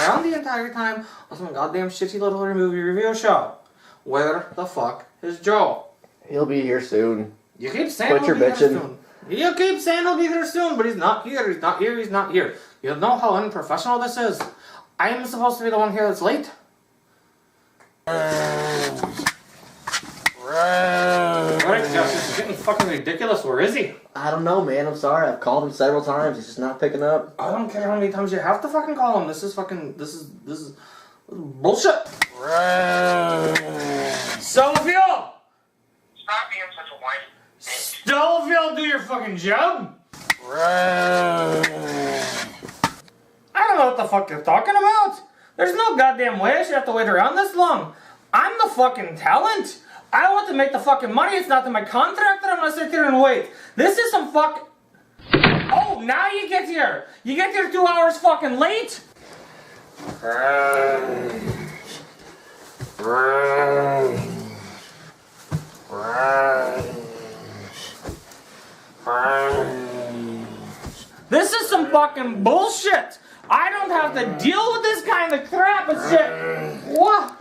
around the entire time on some goddamn shitty little movie review show. Where the fuck is Joe? He'll be here soon. You keep saying he'll be here soon. You keep saying he'll be here soon, but he's not here. He's not here. He's not here. You know how unprofessional this is. I'm supposed to be the one here that's late. Alright, Josh, this is getting fucking ridiculous. Where is he? I don't know, man. I'm sorry. I've called him several times. He's just not picking up. I don't care how many times you have to fucking call him. This is bullshit. Stubblefield! Stop being such a whiny bitch. Stubblefield, do your fucking job. I don't know what the fuck you're talking about. There's no goddamn way I should have to wait around this long. I'm the fucking talent. I want to make the fucking money. It's not in my contract that I'm gonna sit here and wait. This is some fuck. Oh, now you get here. You get here 2 hours fucking late. This is some fucking bullshit. I don't have to deal with this kind of crap and shit. What?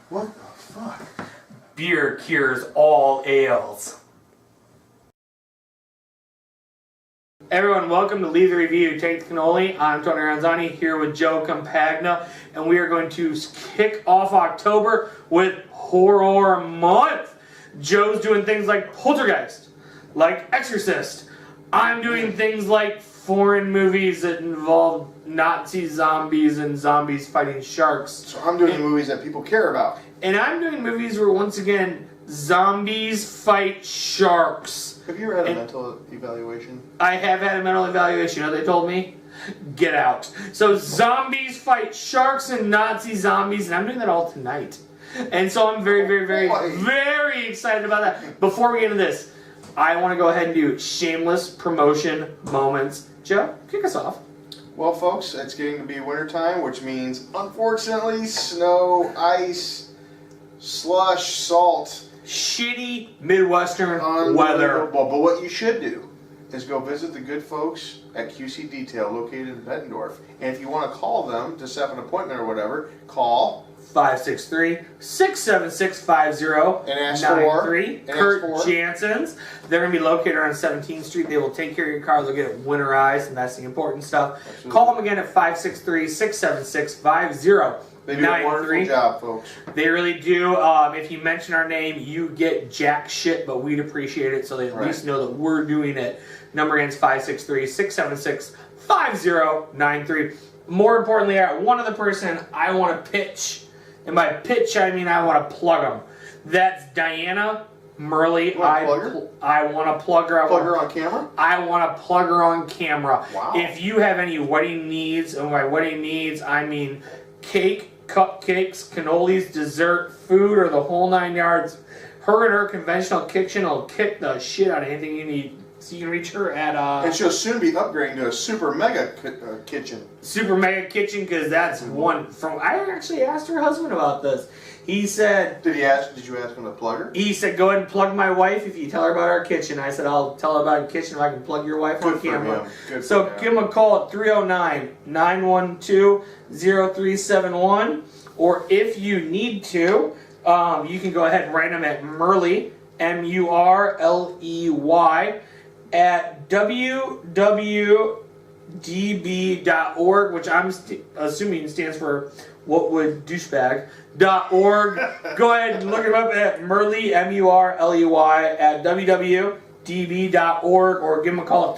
What the fuck? Beer cures all ails. Everyone, welcome to Leave the Review, Take the Cannoli. I'm Tony Ranzani here with Joe Campagna, and we are going to kick off October with Horror Month. Joe's doing things like Poltergeist, like Exorcist. I'm doing things like foreign movies that involve Nazi zombies and zombies fighting sharks. So I'm doing movies that people care about. And I'm doing movies where, once again, zombies fight sharks. Have you ever had a mental evaluation? I have had a mental evaluation. You know what they told me? Get out. So zombies fight sharks and Nazi zombies, and I'm doing that all tonight. And so I'm very, very, very, very excited about that. Before we get into this, I want to go ahead and do shameless promotion moments. Joe, kick us off. Well, folks, it's getting to be wintertime, which means, unfortunately, snow, ice, slush, salt. Shitty Midwestern weather. But what you should do is go visit the good folks at QC Detail located in Bettendorf. And if you want to call them to set up an appointment or whatever, call 563-676-5093. And ask for Kurt Jansen's. They're going to be located on 17th Street. They will take care of your car. They'll get it winterized, and that's the important stuff. Absolutely. Call them again at 563-676-5093. They do a wonderful job, folks. They really do. If you mention our name, you get jack shit, but we'd appreciate it so they at least know that we're doing it. Number ends 563-676-5093. More importantly, one other person I want to pitch. And by pitch, I mean I want to plug them. That's Diana Murley. I want to plug her. Plug her on camera? I want to plug her on camera. Wow. If you have any wedding needs, and by wedding needs, I mean cake, cupcakes, cannolis, dessert, food, or the whole 9 yards, her and her conventional kitchen will kick the shit out of anything you need. So you can reach her at and she'll soon be upgrading to a super mega kitchen. Super mega kitchen, because that's one from. I actually asked her husband about this. He said, Did you ask him to plug her? He said, go ahead and plug my wife if you tell her about our kitchen. I said, I'll tell her about the kitchen if I can plug your wife on camera. So give him a call at 309-912-0371. Or if you need to, you can go ahead and write them at Murley, Murley, at www.db.org, which I'm assuming stands for what would douchebag.org. Go ahead and look him up at Murley, Murley, at www.db.org, or give him a call at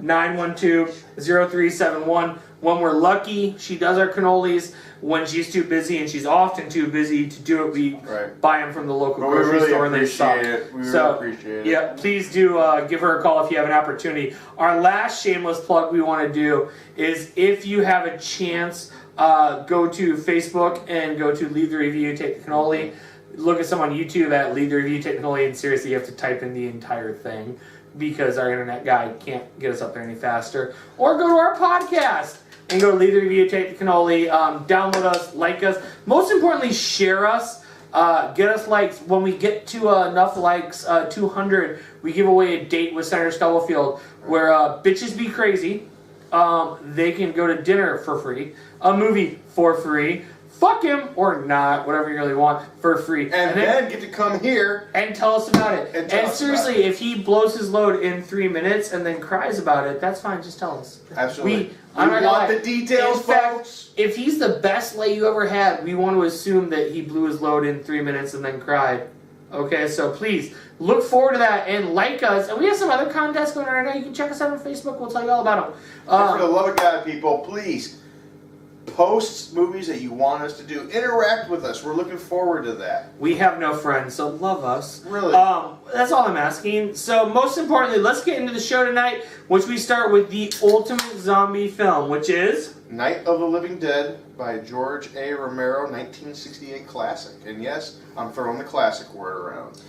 309-912-0371. When we're lucky, she does our cannolis. When she's too busy, and she's often too busy to do it, we buy them from the local grocery store, and they suck. We really appreciate it. Yeah, please do give her a call if you have an opportunity. Our last shameless plug we want to do is, if you have a chance, go to Facebook and go to Leave the Review, Take the Cannoli. Look at some on YouTube at Leave the Review, Take the Cannoli, and seriously, you have to type in the entire thing. because our internet guy can't get us up there any faster. Or go to our podcast and go leave the review, take the cannoli, download us, like us. Most importantly, share us. Get us likes. When we get to enough likes, 200, we give away a date with Senator Stubblefield where bitches be crazy. They can go to dinner for free, a movie for free, fuck him or not, whatever you really want, for free. And then get to come here and tell us about it. And seriously, if he blows his load in 3 minutes and then cries about it, that's fine. Just tell us. Absolutely. We want the details, folks. If he's the best lay you ever had, we want to assume that he blew his load in 3 minutes and then cried. Okay, so please look forward to that and like us. And we have some other contests going on right now. You can check us out on Facebook. We'll tell you all about them. And for the love of God, people, please post movies that you want us to do. Interact with us. We're looking forward to that. We have no friends, so love us. Really? That's all I'm asking. So most importantly, let's get into the show tonight, which we start with the ultimate zombie film, which is Night of the Living Dead by George A. Romero, 1968 classic. And yes, I'm throwing the classic word around.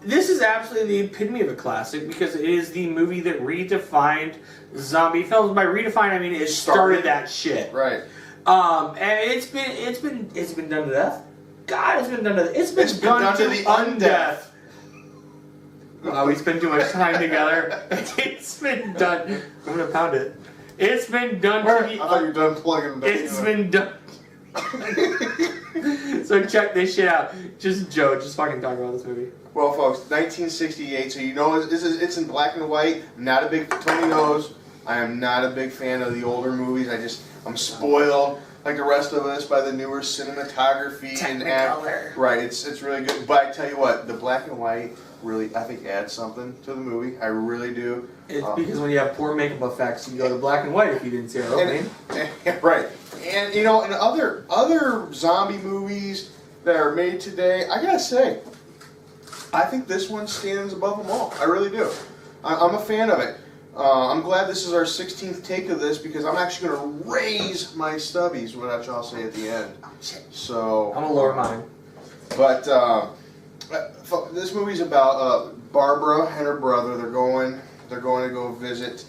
This is absolutely the epitome of a classic because it is the movie that redefined zombie films. By redefined, I mean it started that shit. Right. And it's been done to death. God, it's been done to it's been done to the undeath. We spend too much time together. It's been done. I'm gonna pound it. It's been done to the. I thought you were done plugging them. It's been done. So check this shit out. Just fucking talk about this movie. Well, folks, 1968. So you know it's in black and white. I'm not a big Tony knows. I am not a big fan of the older movies. I'm spoiled like the rest of us by the newer cinematography Technicolor. Right, it's really good. But I tell you what, the black and white really I think adds something to the movie. I really do. It's because when you have poor makeup effects, you go to black and white if you didn't see our opening. Right, and you know, in other zombie movies that are made today, I gotta say, I think this one stands above them all. I really do. I'm a fan of it. I'm glad this is our 16th take of this because I'm actually going to raise my stubbies, what I'll say at the end. So I'm going to lower mine. But this movie's about Barbara and her brother. They're going to go visit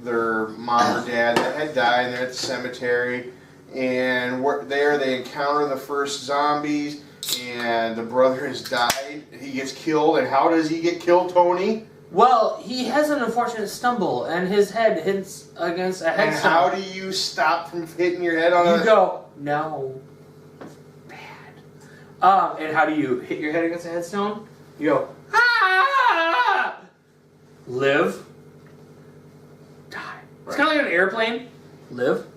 their mom or dad that had died, and they're at the cemetery. And there they encounter the first zombies, and the brother has died. He gets killed, and how does he get killed, Tony? Well, he has an unfortunate stumble, and his head hits against a headstone. And how do you stop from hitting your head on You go, no. Bad. And how do you hit your head against a headstone? You go, ah! Live. Die. It's kind of like an airplane. Live.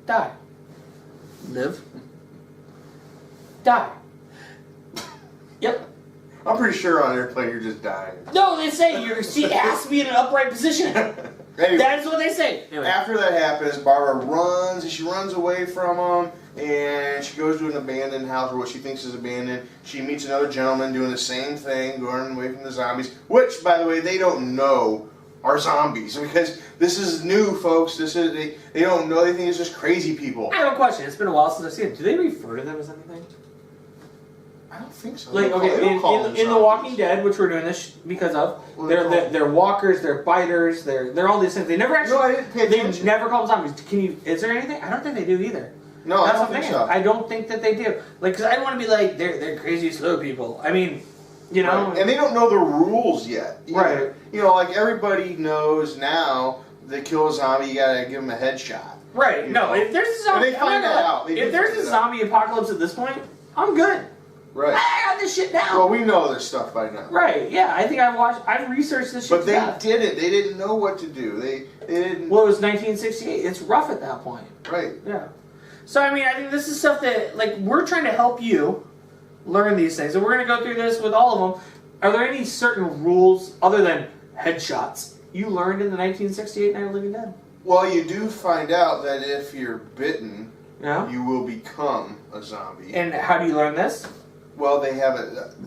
Die. Live. Die. Yep. I'm pretty sure on an airplane you're just dying. No, they say your seat has to be in an upright position. Anyway, That's what they say. Anyway. After that happens, Barbara runs, and she runs away from them, and she goes to an abandoned house, or what she thinks is abandoned. She meets another gentleman doing the same thing, going away from the zombies, which, by the way, they don't know are zombies, because this is new, folks. They don't know. They think it's just crazy people. I have a question. It's been a while since I've seen it. Do they refer to them as anything? I don't think so. Like, okay, in The Walking Dead, which we're doing this because of, they're walkers, they're biters, they're all these things. They never actually. No, I didn't pay attention. They never call them zombies. Is there anything? I don't think they do either. No, That's I don't think so. I don't think that they do. Like, because I don't want to be like they're crazy slow people. I mean, you know, right. And they don't know the rules yet. Either. Right. You know, like everybody knows now. They kill a zombie, you gotta give them a headshot. Right. No, if there's a zombie, they find that out. If there's a zombie apocalypse at this point, I'm good. Right. I got this shit down. Well, we know this stuff by now. Right, yeah. I think I've researched this shit. But they didn't. They didn't know what to do. They didn't. Well, it was 1968. It's rough at that point. Right. Yeah. So, I mean, I think this is stuff that, like, we're trying to help you learn these things. And we're going to go through this with all of them. Are there any certain rules other than headshots you learned in the 1968 Night of the Living Dead? Well, you do find out that if you're bitten, Yeah. you will become a zombie. And how do you learn this? Well, they have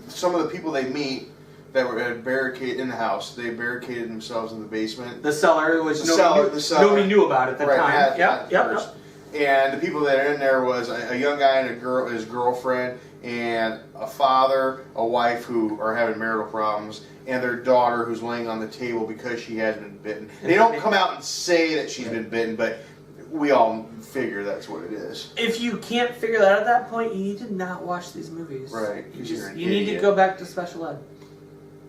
some of the people they meet that were at barricade in the house. They barricaded themselves in the basement. The cellar, which The cellar. nobody knew about at the time. Right. Yep. And the people that are in there was a young guy and a girl, his girlfriend, and a father, a wife who are having marital problems, and their daughter who's laying on the table because she has been bitten. They don't come out and say that she's been bitten, but we all figure that's what it is. If you can't figure that out at that point, you need to not watch these movies. Right. You need to go back to special ed.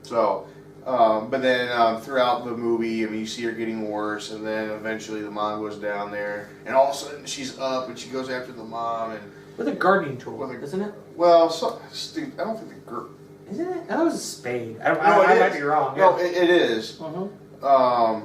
So, but then throughout the movie, I mean, you see her getting worse, and then eventually the mom goes down there, and all of a sudden she's up, and she goes after the mom, and with a gardening tool, isn't it? well, I don't think the isn't it? That was a spade. I it might be wrong. No, Yeah. it is. Uh-huh.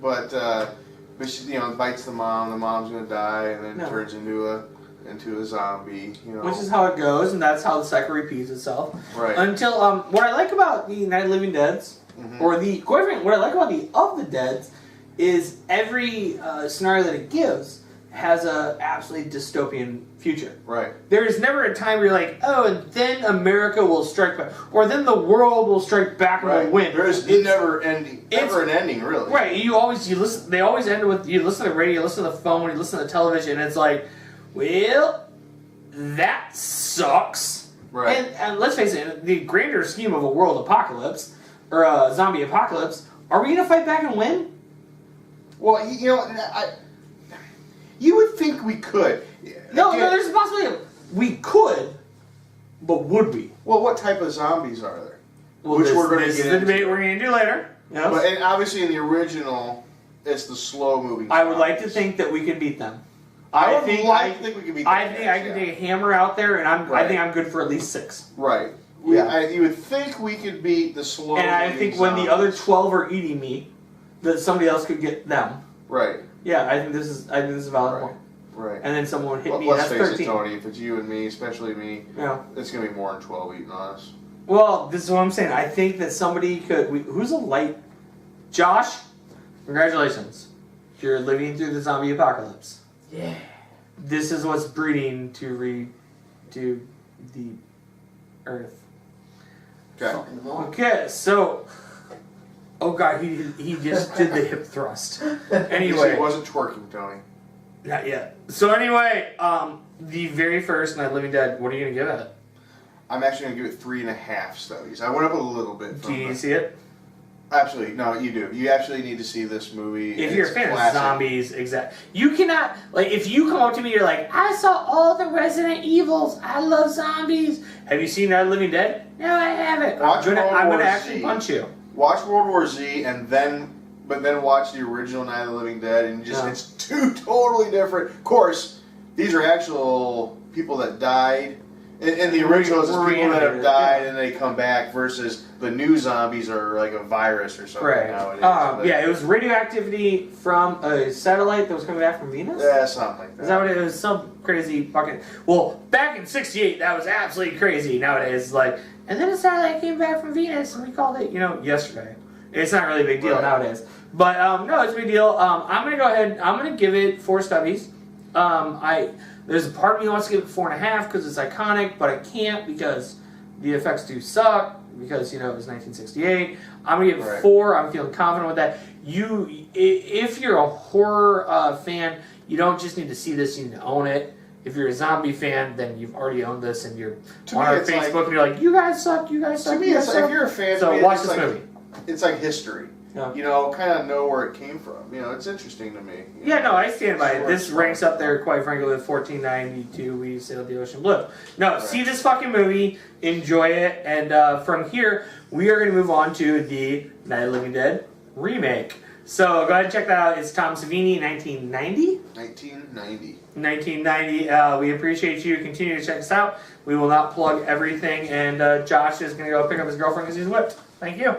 But she, bites the mom. The mom's gonna die, and then turns into a zombie. Which is how it goes, and that's how the cycle repeats itself. Right. Until what I like about the Night of the Living Deads, or what I like about the Of the Deads, is every scenario that it gives has a absolutely dystopian future. Right. There is never a time where you're like, oh, and then America will strike back, or then the world will strike back and will win. There's never an ending, really. Right. You listen. They always end with you listen to the radio, you listen to the phone, you listen to television. And it's like, well, that sucks. Right. And let's face it, in the grander scheme of a world apocalypse or a zombie apocalypse, are we gonna fight back and win? Well, you would think we could. No, there's a possibility we could, but would we? Well, what type of zombies are there? Well, Which we're going to this get is the into. debate we're going to do later. Yes. But, and obviously in the original, it's the slow-moving I would like to zombies. think that we could beat them. I think we could beat them. I think I could take a hammer out there, and I think I'm good for at least 6. Right. You would think we could beat the slow. And I think when the other 12 are eating me, that somebody else could get them. Right. Yeah, I think this is a valid point. Right. And then someone would hit me. Let's That's face 13. it, Tony. If it's you and me, especially me, Yeah. it's gonna be more than 12 eating on us. Well, this is what I'm saying. I think that somebody could. Who's a light? Josh, congratulations. You're living through the zombie apocalypse. Yeah. This is what's breeding to redo the Earth. Okay. Okay, so. Oh god, he just did the hip thrust. Anyway. He wasn't twerking, Tony. Not yet. So anyway, the very first Night of the Living Dead, what are you going to give it? I'm actually going to give it 3.5 stubbies. I went up a little bit. Do you see it? Absolutely. No, you do. You absolutely need to see this movie. If you're a fan of zombies, you cannot, if you come up to me, you're like, I saw all the Resident Evils. I love zombies. Have you seen Night of the Living Dead? No, I haven't. I'm going to actually punch you. Watch World War Z and then watch the original Night of the Living Dead, and it's two totally different. Of course, these are actual people that died. In the originals, it's people that have died and they come back, versus the new zombies are like a virus or something nowadays. Yeah, it was radioactivity from a satellite that was coming back from Venus? Yeah, something like that. Is that what it was? Some crazy fucking... Well, back in '68, that was absolutely crazy. Nowadays, and then a satellite came back from Venus, and we called it, yesterday. It's not really a big deal nowadays. But, no, it's a big deal. I'm going to go ahead, I'm going to give it 4 stubbies. There's a part of me that wants to give it 4.5 because it's iconic, but I can't because the effects do suck, because, it was 1968. I'm going to give it 4. I'm feeling confident with that. If you're a horror fan, you don't just need to see this, you need to own it. If you're a zombie fan, then you've already owned this, and you're on our Facebook, and you're like, you guys suck, you guys suck. To me, it's like, if you're a fan, so watch this movie. It's like history. Yeah. Kind of know where it came from. It's interesting to me. Yeah, no, I stand by it. This ranks up there, quite frankly, with 1492, We Sailed the Ocean Blue. No, see this fucking movie, enjoy it, and from here, we are going to move on to the Night of the Living Dead remake. So go ahead and check that out. It's Tom Savini, 1990? 1990. 1990. We appreciate you. Continue to check us out. We will not plug everything, and Josh is going to go pick up his girlfriend because he's whipped. Thank you.